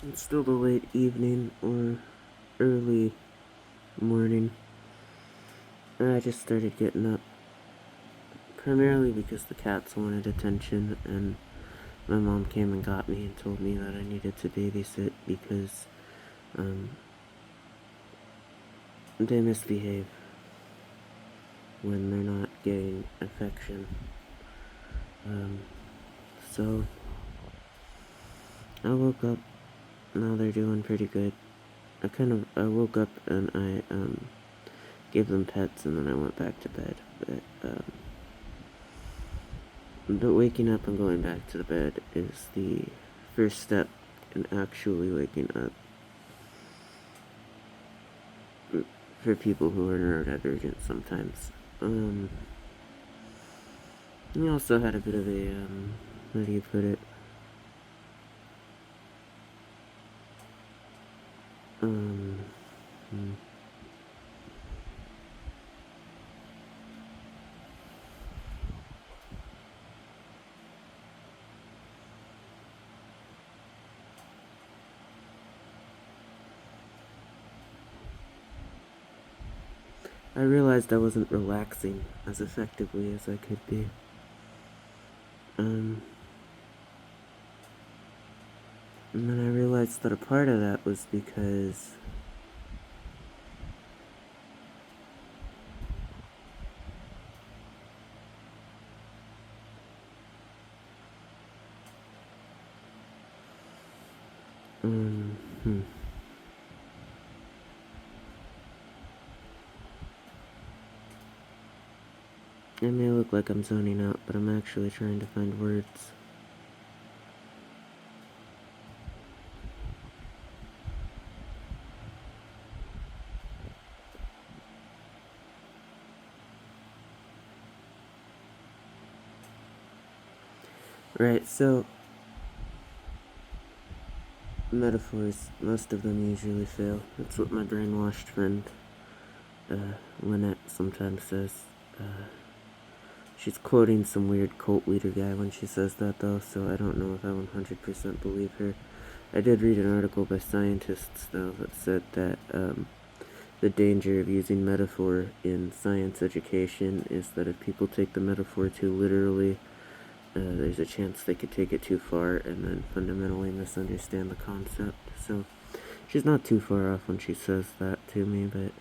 It's still the late evening or early morning. I just started getting up primarily because the cats wanted attention, and my mom came and got me and told me that I needed to babysit because they misbehave when they're not getting affection. So I woke up. Now they're doing pretty good. I woke up and I gave them pets, and then I went back to bed. But waking up and going back to the bed is the first step in actually waking up for people who are neurodivergent sometimes. We also had a bit of a, how do you put it? I realized I wasn't relaxing as effectively as I could be. And then I realized that a part of that was because it may look like I'm zoning out, but I'm actually trying to find words. Right, so metaphors, most of them usually fail. That's what my brainwashed friend Lynette sometimes says. She's quoting some weird cult leader guy when she says that, though, so I don't know if I 100% believe her. I did read an article by scientists, though, that said that the danger of using metaphor in science education is that if people take the metaphor too literally, there's a chance they could take it too far and then fundamentally misunderstand the concept. So she's not too far off when she says that to me, but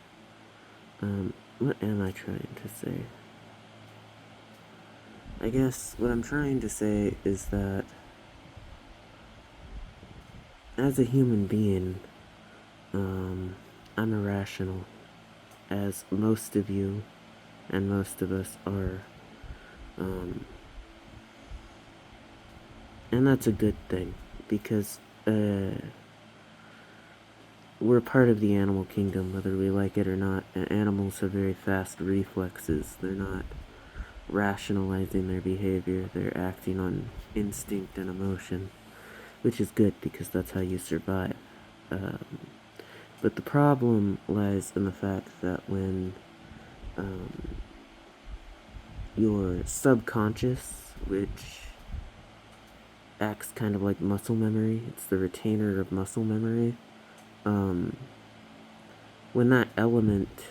what am I trying to say? I guess what I'm trying to say is that as a human being, I'm irrational, as most of you and most of us are. And that's a good thing, because we're part of the animal kingdom, whether we like it or not. Animals have very fast reflexes. They're not rationalizing their behavior. They're acting on instinct and emotion, which is good because that's how you survive. But the problem lies in the fact that when your subconscious, which acts kind of like muscle memory, it's the retainer of muscle memory, when that element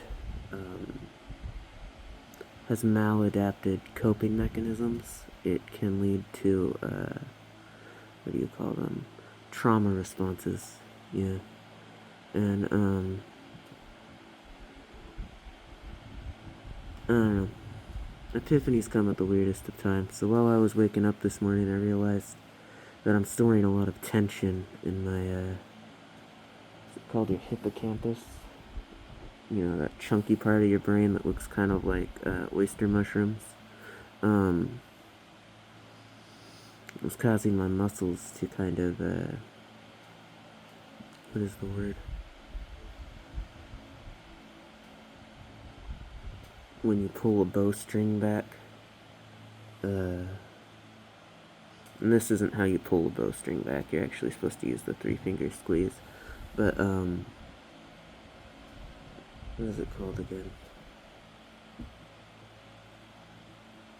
has maladapted coping mechanisms, it can lead to, what do you call them? Trauma responses, yeah. And, I don't know. Epiphanies come at the weirdest of times. So while I was waking up this morning, I realized that I'm storing a lot of tension in my, is it called your hippocampus? You know, that chunky part of your brain that looks kind of like oyster mushrooms. It was causing my muscles to kind of, what is the word? When you pull a bowstring back. And this isn't how you pull a bowstring back. You're actually supposed to use the 3-finger squeeze. But, what is it called again?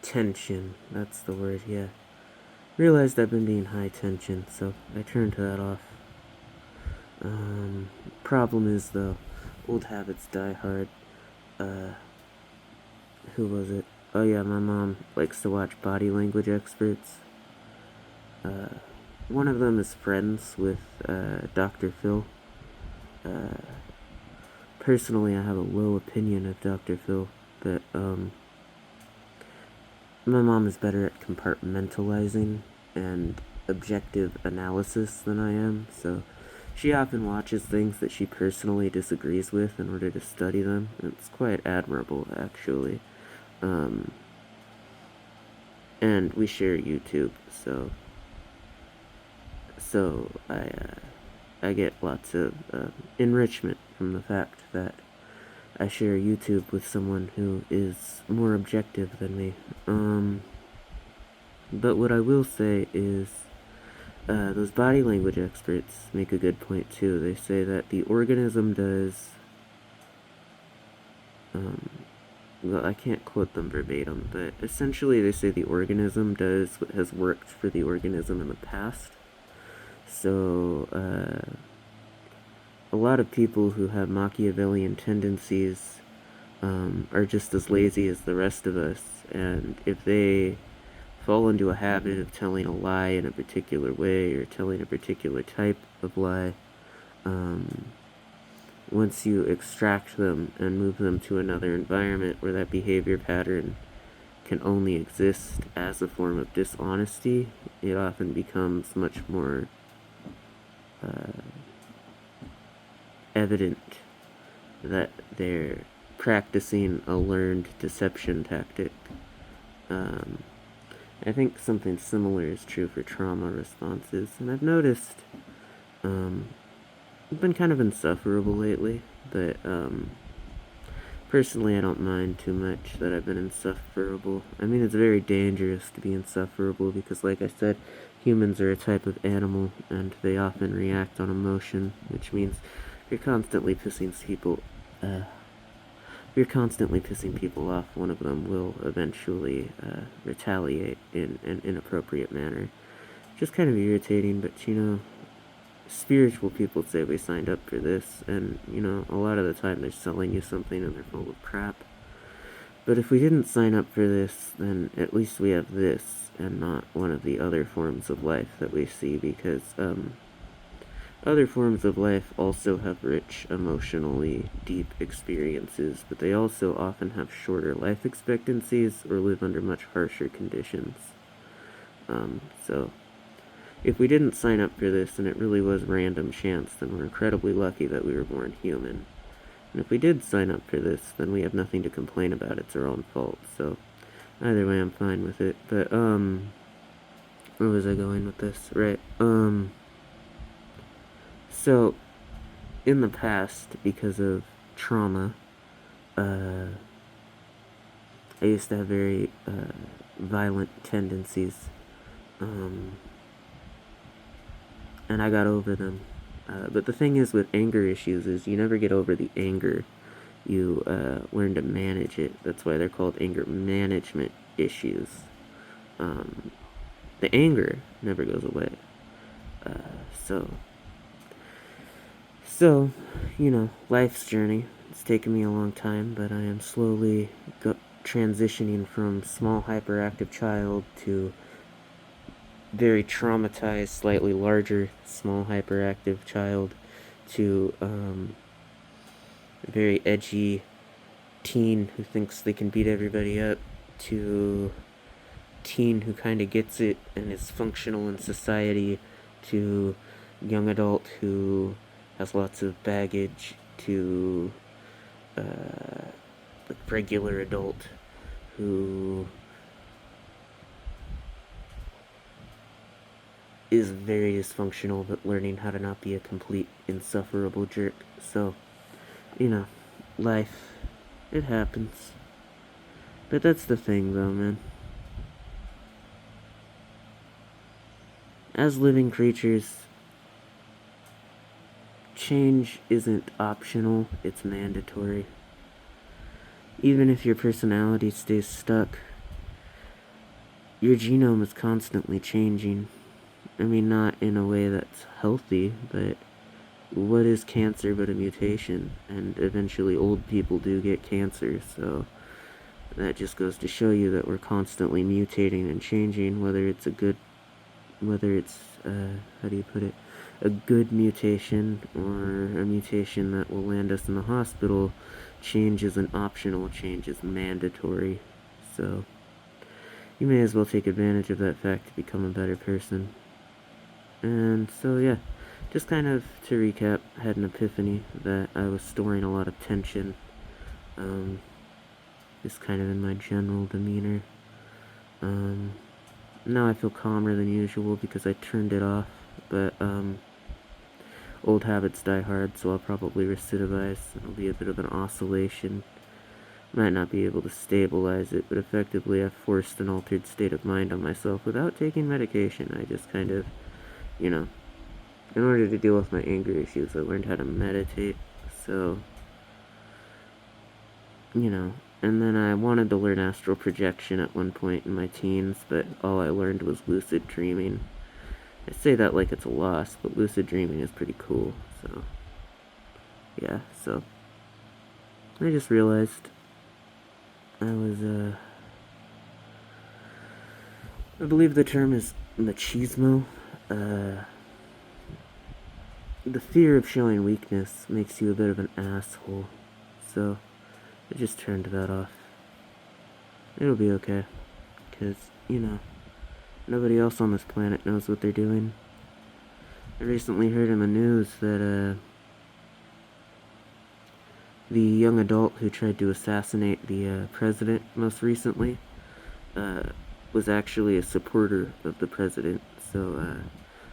Tension. That's the word, yeah. Realized I've been being high tension, so I turned that off. Problem is, though, old habits die hard. Who was it? Oh yeah, my mom likes to watch body language experts. One of them is friends with Dr. Phil. Personally, I have a low opinion of Dr. Phil, but my mom is better at compartmentalizing and objective analysis than I am, so she often watches things that she personally disagrees with in order to study them. It's quite admirable, actually. And we share YouTube, so I get lots of enrichment from the fact that I share YouTube with someone who is more objective than me. But what I will say is, those body language experts make a good point too. They say that the organism does, well, I can't quote them verbatim, but essentially they say the organism does what has worked for the organism in the past. So, a lot of people who have Machiavellian tendencies are just as lazy as the rest of us, and if they fall into a habit of telling a lie in a particular way or telling a particular type of lie, once you extract them and move them to another environment where that behavior pattern can only exist as a form of dishonesty, it often becomes much more evident that they're practicing a learned deception tactic. I think something similar is true for trauma responses, and I've noticed I've been kind of insufferable lately, but personally I don't mind too much that I've been insufferable. I mean, it's very dangerous to be insufferable because, like I said, humans are a type of animal, and they often react on emotion, which means you're constantly pissing people off, one of them will eventually retaliate in an inappropriate manner. Just kind of irritating, but spiritual people say we signed up for this, and a lot of the time they're selling you something and they're full of crap. But if we didn't sign up for this, then at least we have this and not one of the other forms of life that we see, because other forms of life also have rich, emotionally deep experiences, but they also often have shorter life expectancies or live under much harsher conditions. So if we didn't sign up for this and it really was random chance, then we're incredibly lucky that we were born human. And if we did sign up for this, then we have nothing to complain about. It's our own fault. So either way, I'm fine with it. But where was I going with this? Right. So in the past, because of trauma, I used to have very violent tendencies, and I got over them. But the thing is with anger issues is you never get over the anger. You learn to manage it. That's why they're called anger management issues. The anger never goes away. So, life's journey. It's taken me a long time, but I am slowly transitioning from small hyperactive child to very traumatized, slightly larger, small hyperactive child to very edgy teen who thinks they can beat everybody up to teen who kind of gets it and is functional in society to young adult who has lots of baggage to regular adult who is very dysfunctional but learning how to not be a complete insufferable jerk. So, life, it happens. But that's the thing though, man. As living creatures, change isn't optional, it's mandatory. Even if your personality stays stuck, your genome is constantly changing. I mean, not in a way that's healthy, but what is cancer but a mutation? And eventually old people do get cancer, so that just goes to show you that we're constantly mutating and changing, whether it's how do you put it, a good mutation or a mutation that will land us in the hospital. Change isn't optional, change is mandatory. So you may as well take advantage of that fact to become a better person. And so yeah, just kind of to recap, had an epiphany that I was storing a lot of tension, just kind of in my general demeanor. Now I feel calmer than usual because I turned it off, but old habits die hard, so I'll probably recidivize. It'll be a bit of an oscillation. Might not be able to stabilize it, but effectively I've forced an altered state of mind on myself without taking medication. I just kind of, in order to deal with my anger issues, I learned how to meditate. So, and then I wanted to learn astral projection at one point in my teens, but all I learned was lucid dreaming. I say that like it's a loss, but lucid dreaming is pretty cool, so yeah, so I just realized I believe the term is machismo. The fear of showing weakness makes you a bit of an asshole, so I just turned that off. It'll be okay, because, nobody else on this planet knows what they're doing. I recently heard in the news that, the young adult who tried to assassinate the president most recently was actually a supporter of the president. So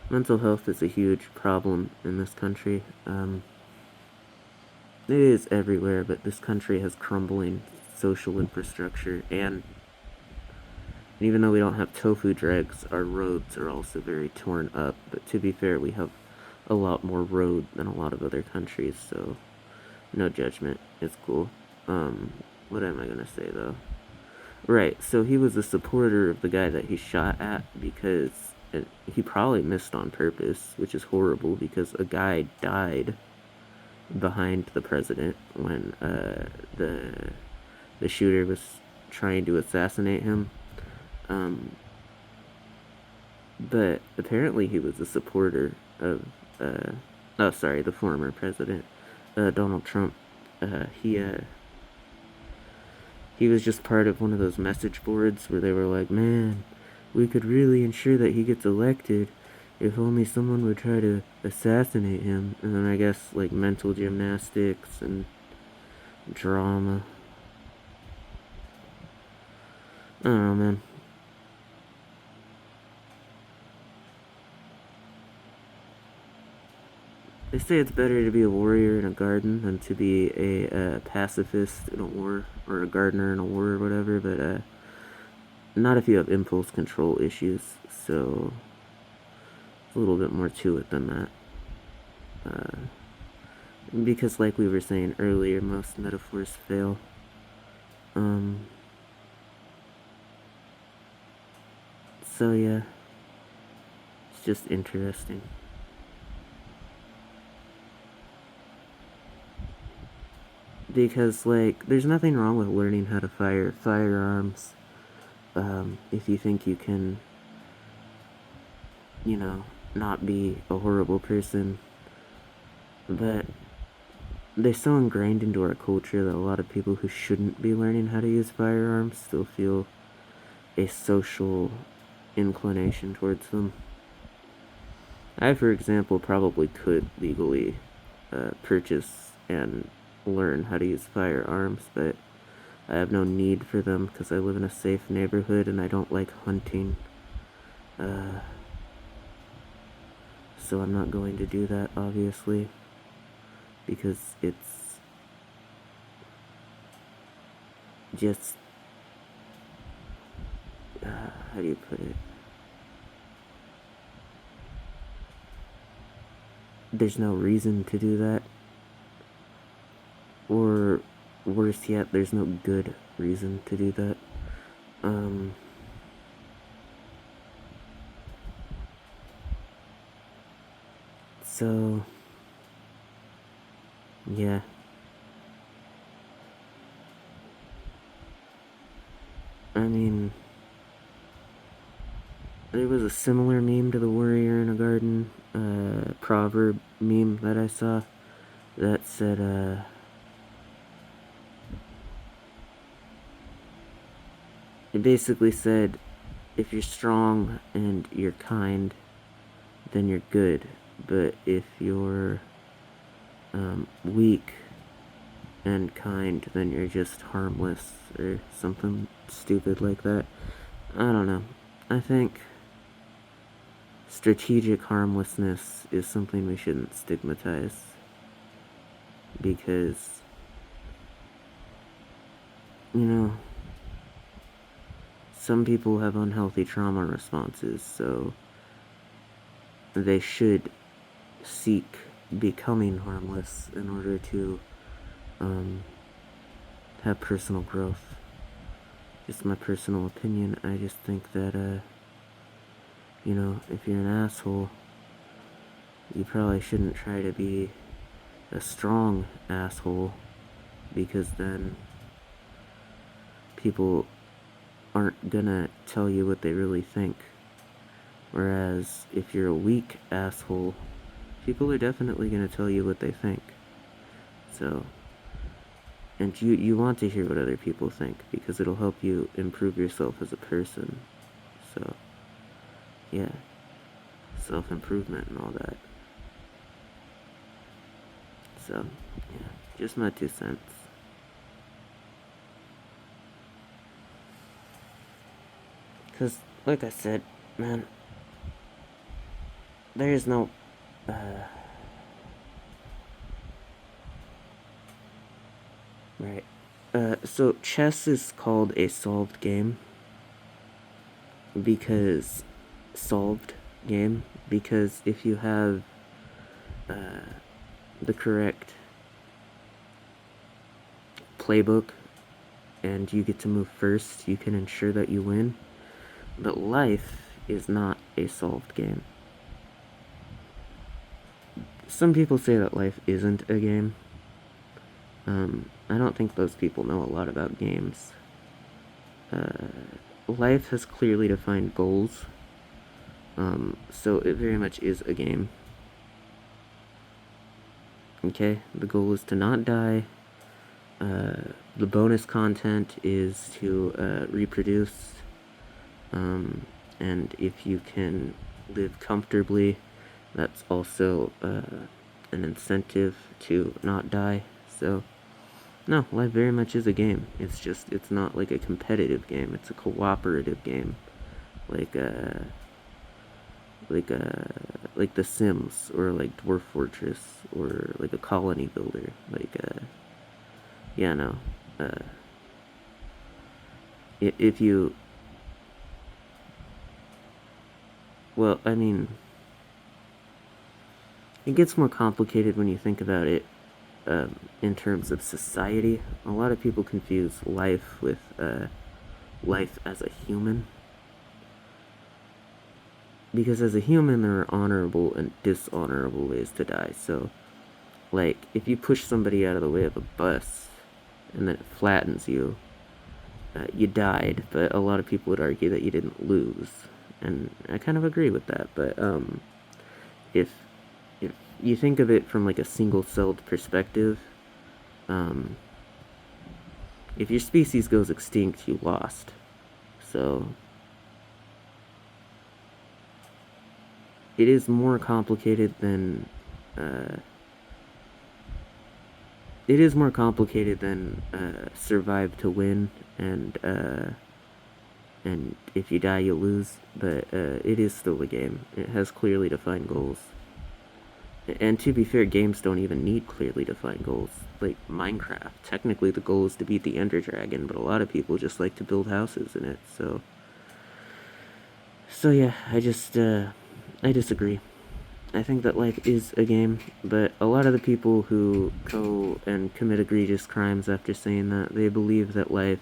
mental health is a huge problem in this country. It is everywhere, but this country has crumbling social infrastructure, and even though we don't have tofu dregs, our roads are also very torn up. But to be fair, we have a lot more road than a lot of other countries, so no judgment. It's cool. What am I gonna say though? Right, so he was a supporter of the guy that he shot at because he probably missed on purpose, which is horrible because a guy died behind the president when the shooter was trying to assassinate him. But apparently he was a supporter of the former president, Donald Trump. He was just part of one of those message boards where they were like, man, we could really ensure that he gets elected if only someone would try to assassinate him. And then I guess like mental gymnastics and drama. I don't know, man. They say it's better to be a warrior in a garden than to be a pacifist in a war, or a gardener in a war or whatever, but not if you have impulse control issues, so it's a little bit more to it than that. Because like we were saying earlier, most metaphors fail. So yeah, it's just interesting. Because, like, there's nothing wrong with learning how to fire firearms, if you think you can, not be a horrible person. But they're so ingrained into our culture that a lot of people who shouldn't be learning how to use firearms still feel a social inclination towards them. I, for example, probably could legally purchase and learn how to use firearms, but I have no need for them because I live in a safe neighborhood and I don't like hunting. So I'm not going to do that, obviously, because it's just, how do you put it? There's no reason to do that. Or worse yet, there's no good reason to do that. So Yeah. I mean, there was a similar meme to the warrior in a garden proverb meme that I saw that said, it basically said, if you're strong and you're kind, then you're good. But if you're weak and kind, then you're just harmless, or something stupid like that. I don't know. I think strategic harmlessness is something we shouldn't stigmatize, because, you know, some people have unhealthy trauma responses, so they should seek becoming harmless in order to have personal growth. Just my personal opinion. I just think that, you know, if you're an asshole, you probably shouldn't try to be a strong asshole, because then people aren't gonna tell you what they really think. Whereas if you're a weak asshole, people are definitely gonna tell you what they think. So, and you want to hear what other people think, because it'll help you improve yourself as a person. So, yeah, self-improvement and all that. So, yeah, just my 2 cents. Because, like I said, man, there is no, right. So chess is called a solved game because, solved game, because if you have the correct playbook and you get to move first, you can ensure that you win. But life is not a solved game. Some people say that life isn't a game. I don't think those people know a lot about games. Life has clearly defined goals, so it very much is a game. Okay, the goal is to not die. The bonus content is to reproduce, and if you can live comfortably, that's also an incentive to not die. So, no, life very much is a game. It's just, it's not like a competitive game. It's a cooperative game, like like The Sims, or like Dwarf Fortress, or like a colony builder. Like yeah, no. If you, well, I mean, it gets more complicated when you think about it in terms of society. A lot of people confuse life with life as a human. Because as a human, there are honorable and dishonorable ways to die. So, like, if you push somebody out of the way of a bus and then it flattens you, you died. But a lot of people would argue that you didn't lose. And I kind of agree with that. But if you think of it from like a single-celled perspective, if your species goes extinct, you lost. So it is more complicated than survive to win, and if you die you lose. But it is still a game. It has clearly defined goals. And to be fair, games don't even need clearly defined goals. Like Minecraft, technically the goal is to beat the Ender Dragon, but a lot of people just like to build houses in it. So yeah, I disagree. I think that life is a game, but a lot of the people who go and commit egregious crimes after saying that, they believe that life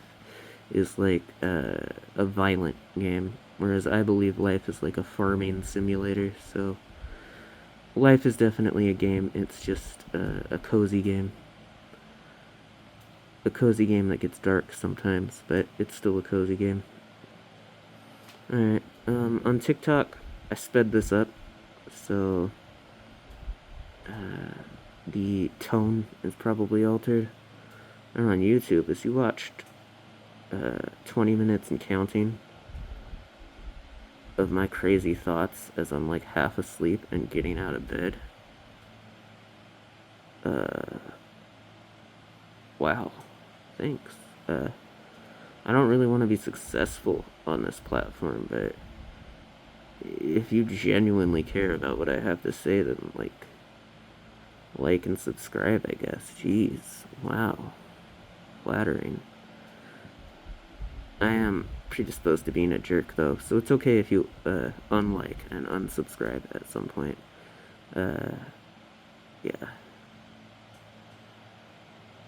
is like a violent game, whereas I believe life is like a farming simulator. So life is definitely a game. It's just a cozy game. A cozy game that gets dark sometimes, but it's still a cozy game. Alright, on TikTok, I sped this up, so the tone is probably altered. And on YouTube, as you watched 20 minutes and counting of my crazy thoughts as I'm like half asleep and getting out of bed. Wow, thanks. I don't really want to be successful on this platform, but if you genuinely care about what I have to say, then like and subscribe, I guess. Jeez, wow, flattering. I am predisposed to being a jerk, though, so it's okay if you unlike and unsubscribe at some point. Yeah.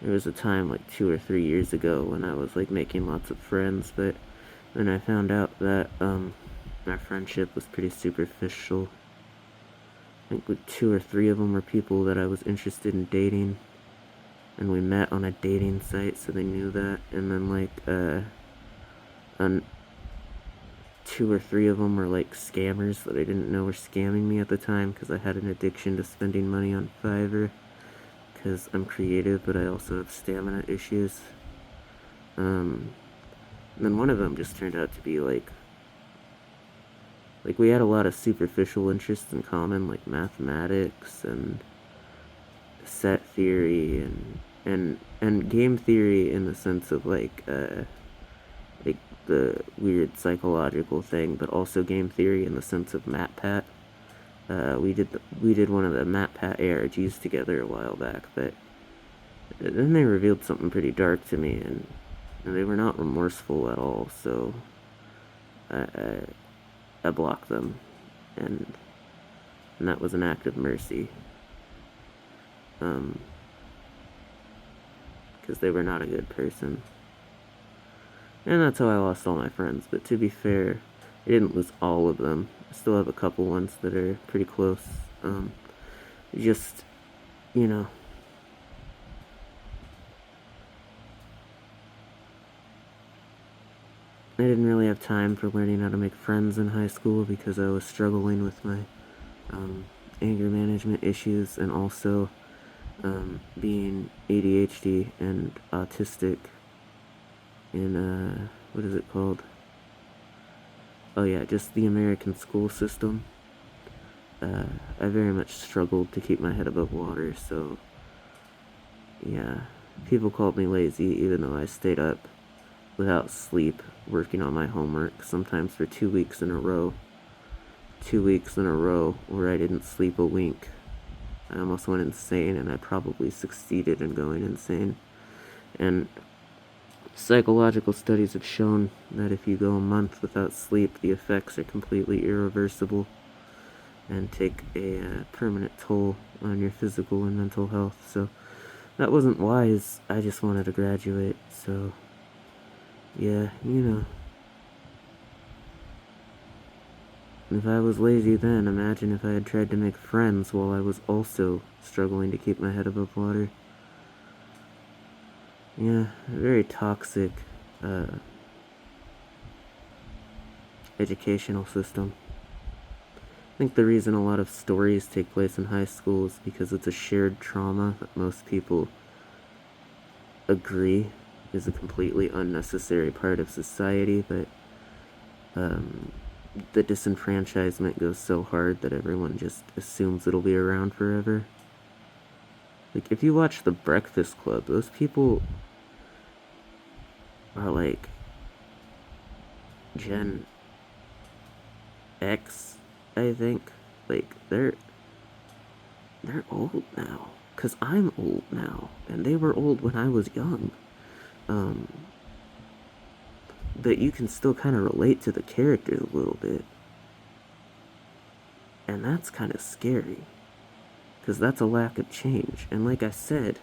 There was a time like 2 or 3 years ago when I was like making lots of friends, but then I found out that our friendship was pretty superficial. I think like 2 or 3 of them were people that I was interested in dating, and we met on a dating site, so they knew that. And then like 2 or 3 of them were like scammers that I didn't know were scamming me at the time, because I had an addiction to spending money on Fiverr, because I'm creative, but I also have stamina issues. And then one of them just turned out to be like we had a lot of superficial interests in common, like mathematics and set theory and game theory, in the sense of like the weird psychological thing, but also game theory in the sense of MatPat. We did one of the MatPat ARGs together a while back, but then they revealed something pretty dark to me, and they were not remorseful at all. So I blocked them, and that was an act of mercy, because they were not a good person. And that's how I lost all my friends. But to be fair, I didn't lose all of them. I still have a couple ones that are pretty close. Just, you know, I didn't really have time for learning how to make friends in high school, because I was struggling with my anger management issues, and also being ADHD and autistic in, what is it called? Oh yeah, just the American school system. I very much struggled to keep my head above water, so yeah, people called me lazy, even though I stayed up without sleep working on my homework, sometimes for 2 weeks in a row. 2 weeks in a row where I didn't sleep a wink. I almost went insane, and I probably succeeded in going insane. And psychological studies have shown that if you go a month without sleep, the effects are completely irreversible and take a permanent toll on your physical and mental health. So that wasn't wise. I just wanted to graduate, so yeah, you know. If I was lazy then, imagine if I had tried to make friends while I was also struggling to keep my head above water. Yeah, very toxic educational system. I think the reason a lot of stories take place in high school is because it's a shared trauma that most people agree is a completely unnecessary part of society, but the disenfranchisement goes so hard that everyone just assumes it'll be around forever. Like, if you watch The Breakfast Club, those people are like Gen X, I think. Like, they're old now, because I'm old now, and they were old when I was young. But you can still kind of relate to the characters a little bit, and that's kind of scary, because that's a lack of change. And like I said,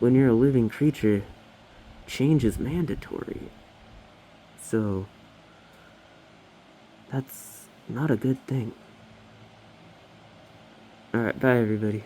when you're a living creature, change is mandatory. So that's not a good thing. Alright, bye everybody.